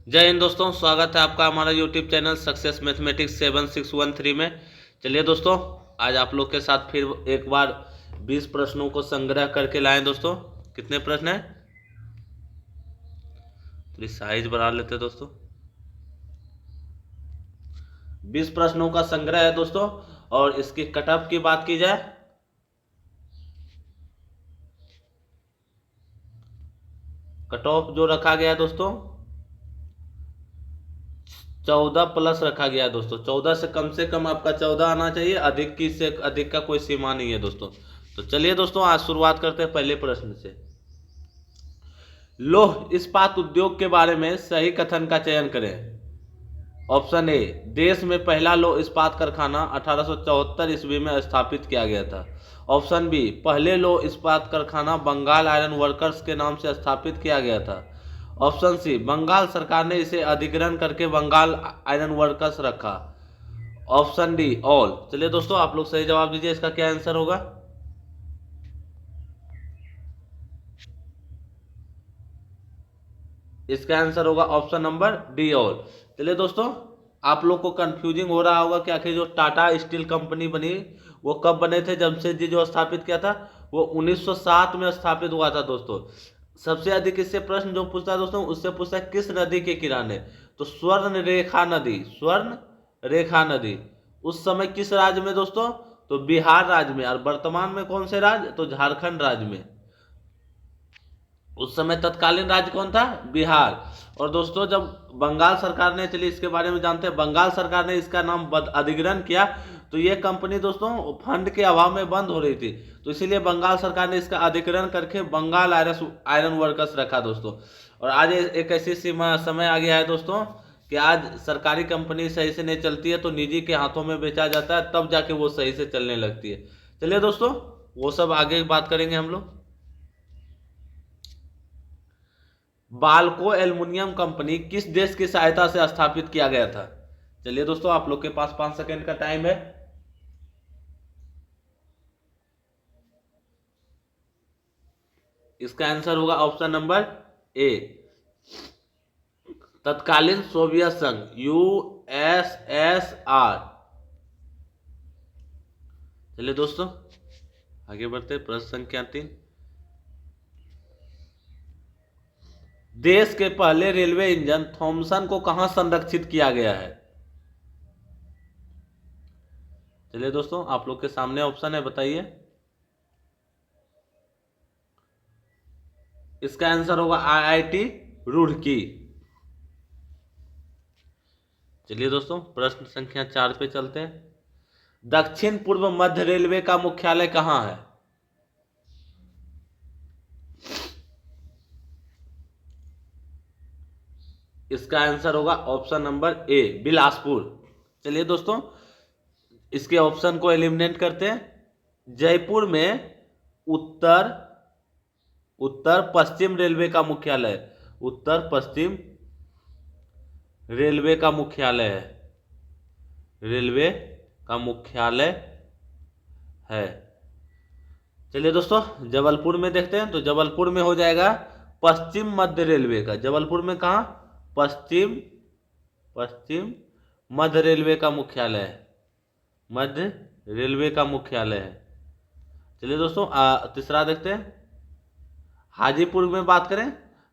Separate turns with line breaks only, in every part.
जय हिंद दोस्तों, स्वागत है आपका हमारा यूट्यूब चैनल सक्सेस मैथमेटिक्स 7613 में। चलिए दोस्तों, आज आप लोग के साथ फिर एक बार 20 प्रश्नों को संग्रह करके लाएं। दोस्तों कितने प्रश्न हैं, थोड़ी साइज बढ़ा लेते हैं दोस्तों। 20 प्रश्नों का संग्रह है दोस्तों, और इसकी कट ऑफ की बात की जाए कट ऑफ जो रखा गया है दोस्तों 14 प्लस रखा गया है दोस्तों। 14 से कम आपका 14 आना चाहिए, अधिक की से अधिक का कोई सीमा नहीं है दोस्तों। तो चलिए दोस्तों, आज शुरुआत करते हैं पहले प्रश्न से। लौह इस्पात उद्योग के बारे में सही कथन का चयन करें। ऑप्शन ए, देश में पहला लौह इस्पात कारखाना 1874 ईस्वी में स्थापित किया गया था। ऑप्शन बी, पहले लौह इस्पात कारखाना बंगाल आयरन वर्कर्स के नाम से स्थापित किया गया था। ऑप्शन सी, बंगाल सरकार ने इसे अधिग्रहण करके बंगाल आयरन वर्कर्स रखा। Option D, all. चलिए दोस्तों, आप लोग सही जवाब दीजिए, इसका क्या आंसर होगा। इसका आंसर होगा ऑप्शन नंबर डी, ऑल। चलिए दोस्तों, आप लोग को कंफ्यूजिंग हो रहा होगा कि आखिर जो टाटा स्टील कंपनी बनी वो कब बने थे। जमशेदजी जो स्थापित किया था वो 1907 में स्थापित हुआ था दोस्तों। सबसे अधिक इससे प्रश्न जो पूछता है दोस्तों, उससे पूछता है किस नदी के किनारे। तो स्वर्ण रेखा नदी, स्वर्ण रेखा नदी उस समय किस राज्य में दोस्तों, तो बिहार राज्य में। और वर्तमान में कौन से राज्य, तो झारखंड राज्य में। उस समय तत्कालीन राज्य कौन था, बिहार। और दोस्तों, जब बंगाल सरकार ने, चलिए इसके बारे में जानते हैं, बंगाल सरकार ने इसका नाम अधिग्रहण किया तो ये कंपनी दोस्तों फंड के अभाव में बंद हो रही थी, तो इसीलिए बंगाल सरकार ने इसका अधिग्रहण करके बंगाल आयरन वर्कर्स रखा दोस्तों। और आज एक ऐसी समय आ गया है दोस्तों कि आज सरकारी कंपनी सही से नहीं चलती है तो निजी के हाथों में बेचा जाता है, तब जाके वो सही से चलने लगती है। चलिए दोस्तों, वो सब आगे बात करेंगे हम लोग। बाल्को एल्युमिनियम कंपनी किस देश की सहायता से स्थापित किया गया था। चलिए दोस्तों, आप लोग के पास 5 सेकंड का टाइम है। इसका आंसर होगा ऑप्शन नंबर ए, तत्कालीन सोवियत संघ, यूएसएसआर। चलिए दोस्तों, आगे बढ़ते प्रश्न संख्या 3। देश के पहले रेलवे इंजन थॉमसन को कहां संरक्षित किया गया है। चलिए दोस्तों, आप लोग के सामने ऑप्शन है, बताइए। इसका आंसर होगा आईआईटी रुड़की। चलिए दोस्तों, प्रश्न संख्या 4 पे चलते हैं। दक्षिण पूर्व मध्य रेलवे का मुख्यालय कहां है। इसका आंसर होगा ऑप्शन नंबर ए, बिलासपुर। चलिए दोस्तों, इसके ऑप्शन को एलिमिनेट करते हैं। जयपुर में उत्तर उत्तर पश्चिम रेलवे का मुख्यालय, उत्तर पश्चिम रेलवे का मुख्यालय है, रेलवे का मुख्यालय है। चलिए दोस्तों, जबलपुर में देखते हैं, तो जबलपुर में हो जाएगा पश्चिम मध्य रेलवे का। जबलपुर में कहा, पश्चिम पश्चिम मध्य रेलवे का मुख्यालय है, मध्य रेलवे का मुख्यालय है। चलिए दोस्तों, तीसरा देखते हैं। हाजीपुर में बात करें,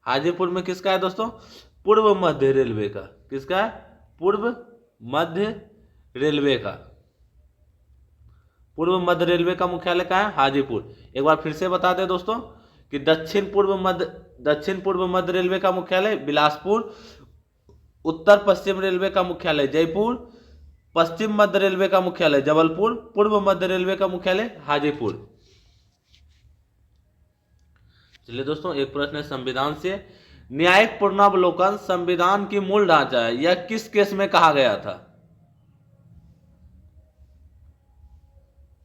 हाजीपुर में किसका है दोस्तों, पूर्व मध्य रेलवे का। किसका है, पूर्व मध्य रेलवे का। पूर्व मध्य रेलवे का मुख्यालय कहाँ है, हाजीपुर। एक बार फिर से बता दें दोस्तों कि दक्षिण पूर्व मध्य रेलवे का मुख्यालय बिलासपुर, उत्तर पश्चिम रेलवे का मुख्यालय जयपुर, पश्चिम मध्य रेलवे का मुख्यालय जबलपुर, पूर्व मध्य रेलवे का मुख्यालय हाजीपुर। चलिए दोस्तों, एक प्रश्न है संविधान से। न्यायिक पुनरावलोकन संविधान की मूल ढांचा है, यह किस केस में कहा गया था।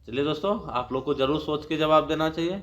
चलिए दोस्तों, आप लोग को जरूर सोच के जवाब देना चाहिए।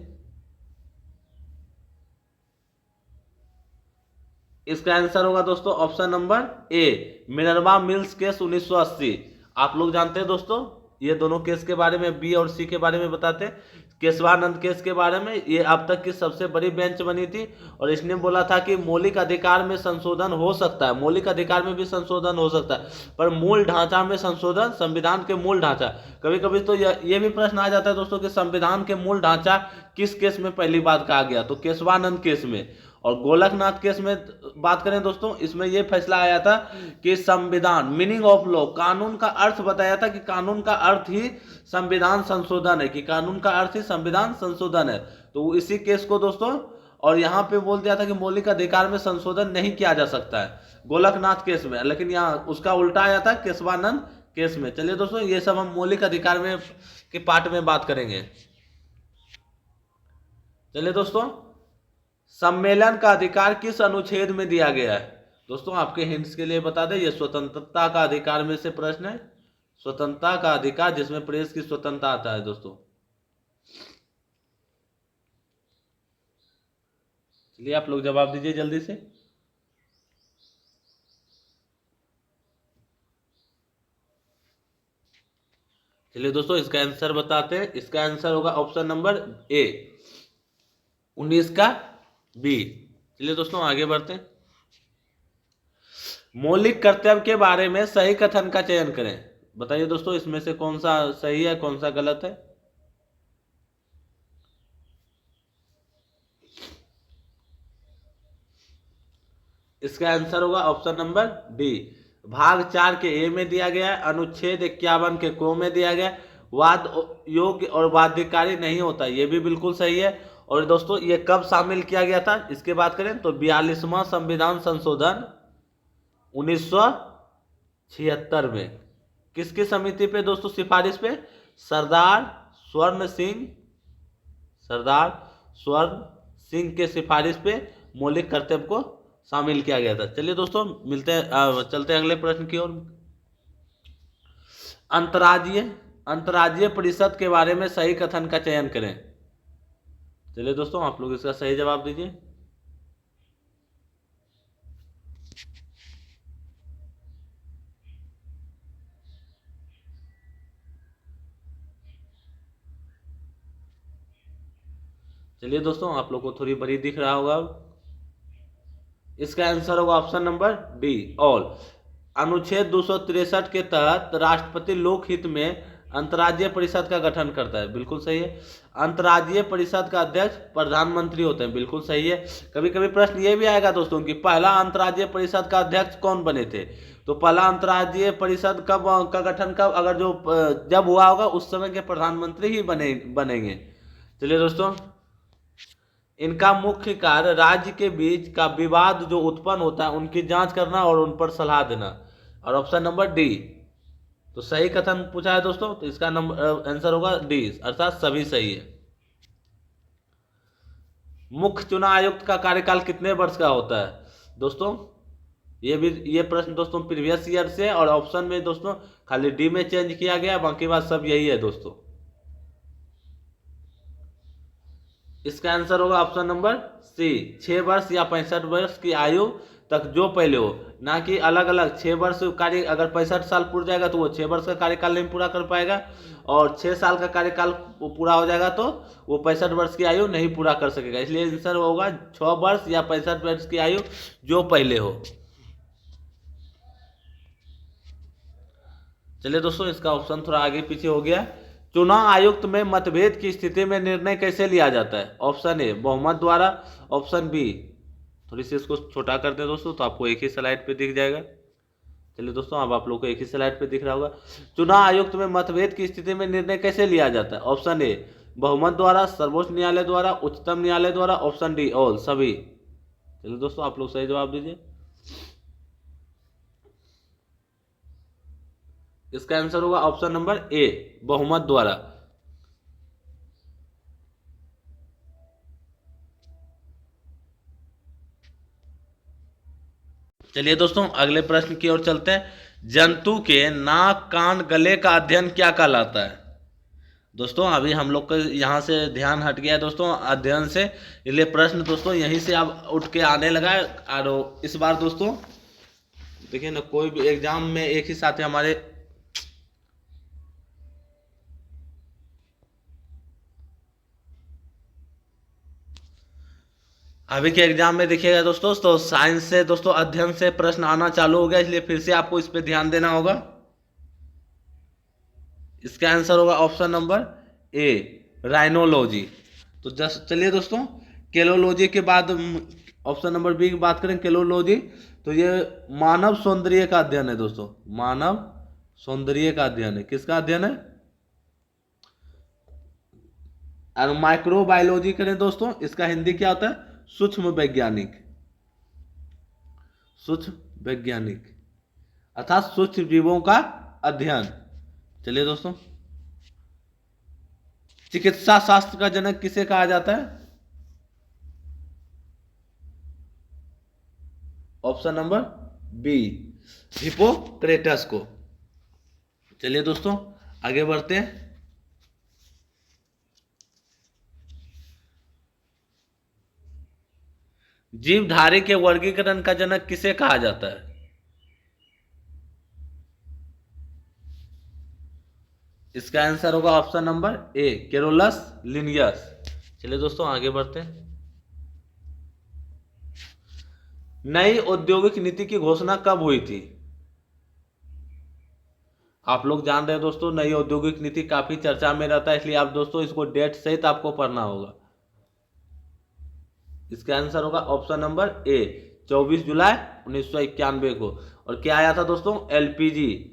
इसका आंसर होगा दोस्तों option number A, Minerva mills case 1980। आप लोग जानते हैं दोस्तों, ये दोनों केस के बारे में, बी और सी के बारे में बताते हैं। केशवानंद केस के बारे में, ये अब तक की सबसे बड़ी बेंच बनी थी और इसने बोला था कि मौलिक अधिकार में संशोधन हो सकता है, मौलिक अधिकार में भी संशोधन हो सकता है, पर मूल ढांचा में संशोधन, संविधान के मूल ढांचा। कभी कभी तो ये भी प्रश्न आ जाता है दोस्तों कि संविधान के मूल ढांचा किस केस में पहली बार कहा गया, तो केशवानंद केस में। और गोलकनाथ केस में बात करें दोस्तों, इसमें यह फैसला आया था कि संविधान, मीनिंग ऑफ लॉ, कानून का अर्थ बताया था कि कानून का अर्थ ही संविधान संशोधन है, कि कानून का अर्थ ही संविधान संशोधन है। तो इसी केस को दोस्तों, और यहां पे बोल दिया था कि मौलिक अधिकार में संशोधन नहीं किया जा सकता है गोलकनाथ केस में, लेकिन यहाँ उसका उल्टा आया था केशवानंद केस में। चलिए दोस्तों, ये सब हम मौलिक अधिकार में के पार्ट में बात करेंगे। चलिए दोस्तों, सम्मेलन का अधिकार किस अनुच्छेद में दिया गया है? दोस्तों आपके हिंट्स के लिए बता दें, ये स्वतंत्रता का अधिकार में से प्रश्न है, स्वतंत्रता का अधिकार, जिसमें प्रेस की स्वतंत्रता आता है दोस्तों। चलिए आप लोग जवाब दीजिए जल्दी से। चलिए दोस्तों, इसका आंसर बताते हैं। इसका आंसर होगा ऑप्शन नंबर ए, 19 का बी। चलिए दोस्तों आगे बढ़ते हैं। मौलिक कर्तव्य के बारे में सही कथन का चयन करें। बताइए दोस्तों, इसमें से कौन सा सही है, कौन सा गलत है? इसका आंसर होगा ऑप्शन नंबर डी। भाग 4 के ए में दिया गया है, अनुच्छेद 51 के को में दिया गया है, वाद योग्य और बाध्यकारी नहीं होता, ये भी बिल्कुल सही है। और दोस्तों ये कब शामिल किया गया था, इसके बात करें तो 42वां संविधान संशोधन 1976 में। किसकी समिति पे दोस्तों सिफारिश पे? सरदार स्वर्ण सिंह के सिफारिश पे मौलिक कर्तव्य को शामिल किया गया था। चलिए दोस्तों मिलते हैं, चलते हैं अगले प्रश्न की ओर। अंतर्राज्यीय परिषद के बारे में सही कथन का चयन करें। चलिए दोस्तों आप लोग इसका सही जवाब दीजिए। चलिए दोस्तों, आप लोग को थोड़ी बड़ी दिख रहा होगा। इसका आंसर होगा ऑप्शन नंबर डी, ऑल। अनुच्छेद 263 के तहत राष्ट्रपति लोकहित में अंतर्राज्यीय परिषद का गठन करता है, बिल्कुल सही है। अंतर्राज्यीय परिषद का अध्यक्ष प्रधानमंत्री होते हैं, बिल्कुल सही है। कभी कभी प्रश्न ये भी आएगा दोस्तों कि पहला अंतर्राज्यीय परिषद का अध्यक्ष कौन बने थे, तो पहला अंतर्राज्यीय परिषद कब का गठन, कब, अगर जब हुआ होगा उस समय के प्रधानमंत्री ही बनेंगे। चलिए दोस्तों, इनका मुख्य कार्य राज्य के बीच का विवाद जो उत्पन्न होता है उनकी जांच करना और उन पर सलाह देना। और ऑप्शन नंबर डी, तो सही कथन पूछा है दोस्तों, तो इसका नंबर आंसर होगा डी, अर्थात सभी सही है। मुख्य चुनाव आयुक्त का कार्यकाल कितने वर्ष का होता है? दोस्तों ये प्रश्न दोस्तों प्रीवियस ईयर से, और ऑप्शन में दोस्तों खाली डी में चेंज किया गया, बाकी बात सब यही है दोस्तों। इसका आंसर होगा ऑप्शन नंबर सी, 6 वर्ष या 65 वर्ष की आयु तक जो पहले हो, ना कि अलग अलग 6 वर्ष कार्य, अगर 65 साल पूरा जाएगा तो वो 6 वर्ष का कार्यकाल नहीं पूरा कर पाएगा, और 6 साल का कार्यकाल पूरा हो जाएगा तो वो 65 वर्ष की आयु नहीं पूरा कर सकेगा। इसलिए आंसर होगा 6 वर्ष या 65 वर्ष की आयु जो पहले हो। चलिए दोस्तों, इसका ऑप्शन थोड़ा आगे पीछे हो गया। चुनाव आयुक्त में मतभेद की स्थिति में निर्णय कैसे लिया जाता है? ऑप्शन ए बहुमत द्वारा, ऑप्शन बी, थोड़ी सी इसको छोटा कर दें दोस्तों तो आपको एक ही स्लाइड पे दिख जाएगा। चलिए दोस्तों, अब आप लोग को एक ही स्लाइड पे दिख रहा होगा। चुनाव आयुक्त में मतभेद की स्थिति में निर्णय कैसे लिया जाता है? ऑप्शन ए बहुमत द्वारा, सर्वोच्च न्यायालय द्वारा, उच्चतम न्यायालय द्वारा, ऑप्शन डी ऑल, सभी। चलिए दोस्तों आप लोग सही जवाब दीजिए। इसका आंसर होगा ऑप्शन नंबर ए, बहुमत द्वारा। चलिए दोस्तों अगले प्रश्न की ओर चलते हैं। जंतु के नाक, कान, गले का अध्ययन क्या कहलाता है? दोस्तों अभी हम लोग का यहाँ से ध्यान हट गया दोस्तों अध्ययन से, इसलिए प्रश्न दोस्तों यहीं से अब उठ के आने लगा है। और इस बार दोस्तों देखिए ना, कोई भी एग्जाम में एक ही साथ हमारे अभी के एग्जाम में देखिएगा दोस्तों, तो साइंस से दोस्तों अध्ययन से प्रश्न आना चालू हो गया, इसलिए फिर से आपको इस पे ध्यान देना होगा। इसका आंसर होगा ऑप्शन नंबर ए, राइनोलॉजी। तो जस्ट चलिए दोस्तों, केलोलॉजी के बाद ऑप्शन नंबर बी की बात करें, केलोलॉजी, तो ये मानव सौंदर्य का अध्ययन है दोस्तों, मानव सौंदर्य का अध्ययन है। किसका अध्ययन है? और माइक्रोबायोलॉजी करें दोस्तों, इसका हिंदी क्या होता है? सूक्ष्म वैज्ञानिक, सूक्ष्म वैज्ञानिक अर्थात सूक्ष्म जीवों का अध्ययन। चलिए दोस्तों, चिकित्सा शास्त्र का जनक किसे कहा जाता है? ऑप्शन नंबर बी, हिपोक्रेटस को। चलिए दोस्तों आगे बढ़ते हैं। जीवधारी के वर्गीकरण का जनक किसे कहा जाता है? इसका आंसर होगा option number A, Carolus Linnaeus. चलिए दोस्तों आगे बढ़ते हैं। नई औद्योगिक नीति की घोषणा कब हुई थी? आप लोग जान रहे हैं दोस्तों, नई औद्योगिक नीति काफी चर्चा में रहता है, इसलिए आप दोस्तों इसको डेट सहित आपको पढ़ना होगा। इसका आंसर होगा ऑप्शन नंबर ए, 24 जुलाई 1991 को। और क्या आया था दोस्तों? एलपीजी।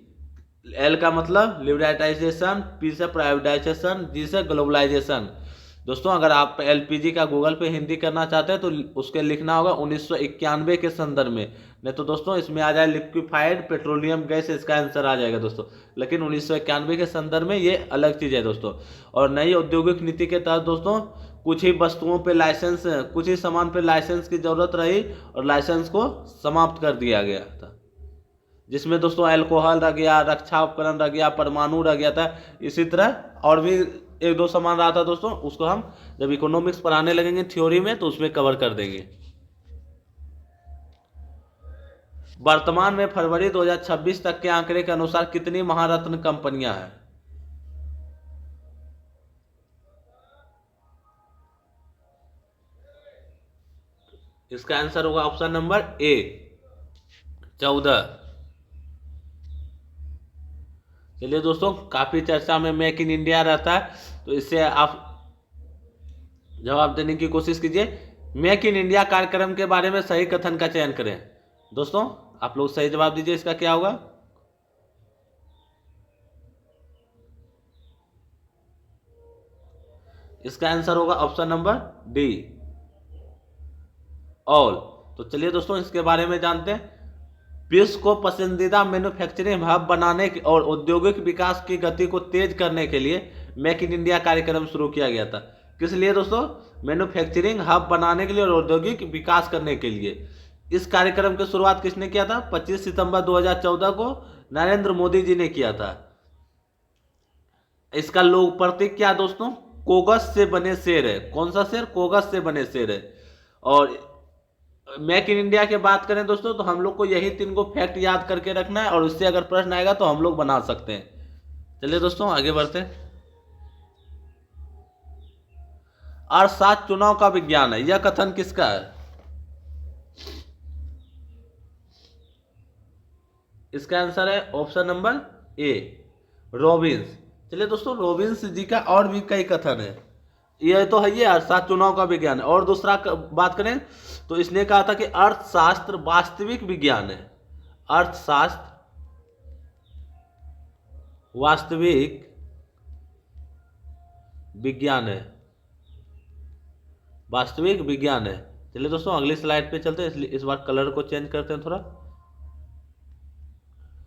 एल का मतलब लिबरटाइजेशन, पी से प्राइवेटाइजेशन, जी से ग्लोबलाइजेशन। दोस्तों अगर आप एलपीजी का गूगल पे हिंदी करना चाहते हैं तो उसके लिखना होगा 1991 के संदर्भ में, नहीं तो दोस्तों इसमें आ जाए लिक्विफाइड पेट्रोलियम गैस, इसका आंसर आ जाएगा दोस्तों। लेकिन 1991 के संदर्भ में ये अलग चीज़ है दोस्तों। और नई औद्योगिक नीति के तहत दोस्तों कुछ ही वस्तुओं पे लाइसेंस, कुछ ही सामान पे लाइसेंस की जरूरत रही और लाइसेंस को समाप्त कर दिया गया था, जिसमें दोस्तों अल्कोहल रह गया, रक्षा उपकरण रह गया, परमाणु रह गया था। इसी तरह और भी एक दो सामान रहा था दोस्तों, उसको हम जब इकोनॉमिक्स पढ़ाने लगेंगे थ्योरी में तो उसमें कवर कर देंगे। वर्तमान में फरवरी 2026 तक के आंकड़े के अनुसार कितनी महारत्न कंपनियां हैं? इसका आंसर होगा ऑप्शन नंबर ए, 14। चलिए दोस्तों, काफी चर्चा में मेक इन इंडिया रहता है, तो इससे आप जवाब देने की कोशिश कीजिए। मेक इन इंडिया कार्यक्रम के बारे में सही कथन का चयन करें। दोस्तों आप लोग सही जवाब दीजिए, इसका क्या होगा? इसका आंसर होगा ऑप्शन नंबर डी, ऑल। तो चलिए दोस्तों इसके बारे में जानते हैं। विश्व को पसंदीदा मैन्युफैक्चरिंग हब बनाने और औद्योगिक विकास की गति को तेज करने के लिए मेक इन इंडिया कार्यक्रम शुरू किया गया था। किस लिए दोस्तों? मैन्युफैक्चरिंग हब बनाने के लिए और औद्योगिक विकास करने के लिए। इस कार्यक्रम की शुरुआत किसने किया था? 25 सितंबर 2014 को नरेंद्र मोदी जी ने किया था। इसका लोग प्रतीक क्या दोस्तों? कोगस से बने शेर है। कौन सा शेर? कोगस से बने शेर है। और मेक इन इंडिया की बात करें दोस्तों तो हम लोग को यही 3 को फैक्ट याद करके रखना है, और उससे अगर प्रश्न आएगा तो हम लोग बना सकते हैं। चलिए दोस्तों आगे बढ़ते हैं। अर्थशास्त्र चुनाव का विज्ञान है, यह कथन किसका है? इसका आंसर है ऑप्शन नंबर ए, रॉबिन्स। चलिए दोस्तों, रॉबिन्स जी का और भी कई कथन है। यह तो है ये अर्थशास्त्र चुनाव का विज्ञान है। और दूसरा बात करें तो इसने कहा था कि अर्थशास्त्र वास्तविक विज्ञान है। अर्थशास्त्र वास्तविक विज्ञान है, वास्तविक विज्ञान है। चलिए दोस्तों अगली स्लाइड पे चलते हैं, इसलिए इस बार कलर को चेंज करते हैं थोड़ा।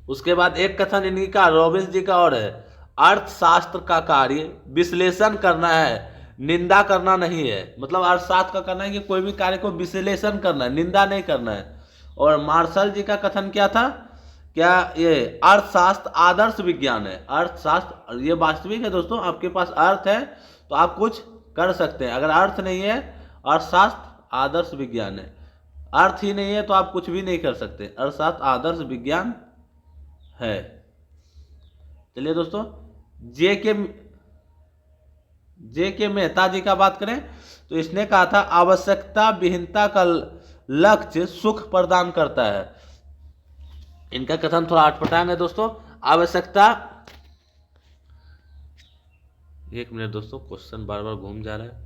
उसके बाद एक कथन इनकी का, रॉबिन्स जी का और है, अर्थशास्त्र का कार्य विश्लेषण करना है, निंदा करना नहीं है। मतलब अर्थशास्त्र का करना है कि कोई भी कार्य को विश्लेषण करना है, निंदा नहीं करना है। और मार्शल जी का कथन क्या था? क्या ये अर्थशास्त्र आदर्श विज्ञान है। अर्थशास्त्र ये वास्तविक है दोस्तों, आपके पास अर्थ है तो आप कुछ कर सकते हैं, अगर अर्थ नहीं है, अर्थशास्त्र आदर्श विज्ञान है। अर्थ ही नहीं है तो आप कुछ भी नहीं कर सकते, अर्थशास्त्र आदर्श विज्ञान है। चलिए दोस्तों, जे के मेहता जी का बात करें तो इसने कहा था आवश्यकता विहीनता का लक्ष्य सुख प्रदान करता है। इनका कथन थोड़ा अटपटांग है दोस्तों। आवश्यकता, एक मिनट दोस्तों, क्वेश्चन बार बार घूम जा रहा है।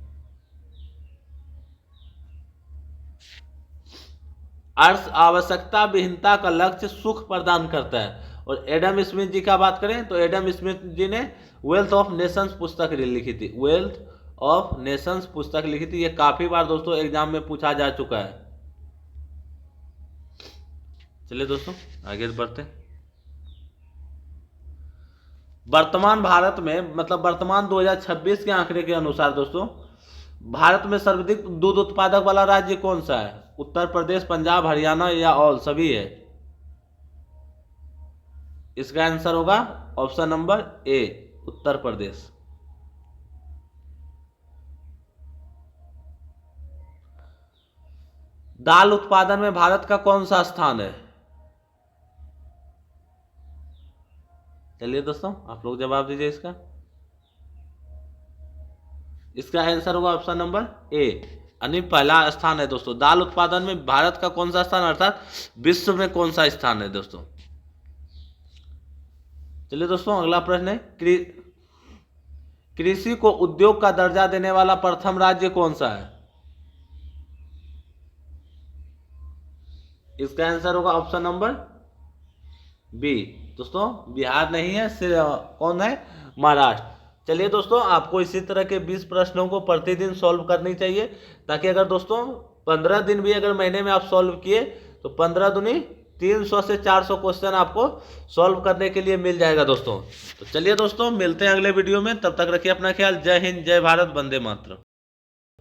अर्थ आवश्यकता विहीनता का लक्ष्य सुख प्रदान करता है। और एडम स्मिथ जी का बात करें तो एडम स्मिथ जी ने वेल्थ ऑफ नेशंस पुस्तक लिखी थी। वेल्थ ऑफ नेशंस पुस्तक लिखी थी। ये काफी बार दोस्तों एग्जाम में पूछा जा चुका है। चलिए दोस्तों आगे बढ़ते हैं। वर्तमान भारत में, मतलब वर्तमान 2026 के आंकड़े के अनुसार दोस्तों, भारत में सर्वाधिक दूध उत्पादक वाला राज्य कौन सा है? उत्तर प्रदेश, पंजाब, हरियाणा या ऑल सभी है? इसका आंसर होगा option number A, Uttar Pradesh. दाल उत्पादन में भारत का कौन सा स्थान है? चलिए दोस्तों आप लोग जवाब दीजिए इसका। इसका आंसर होगा ऑप्शन नंबर ए, यानी पहला स्थान है दोस्तों। दाल उत्पादन में भारत का कौन सा स्थान, अर्थात विश्व में कौन सा स्थान है दोस्तों। चलिए दोस्तों अगला प्रश्न है, कृषि को उद्योग का दर्जा देने वाला प्रथम राज्य कौन सा है? इसका आंसर होगा ऑप्शन नंबर बी दोस्तों, बिहार नहीं है, सिर्फ कौन है? महाराष्ट्र। चलिए दोस्तों आपको इसी तरह के 20 प्रश्नों को प्रतिदिन सॉल्व करनी चाहिए, ताकि अगर दोस्तों 15 दिन भी अगर महीने में आप सॉल्व किए तो 15 दूनी 300 से 400 क्वेश्चन आपको सॉल्व करने के लिए मिल जाएगा दोस्तों। तो चलिए दोस्तों मिलते हैं अगले वीडियो में, तब तक रखिए अपना ख्याल। जय हिंद, जय भारत, वंदे मातरम।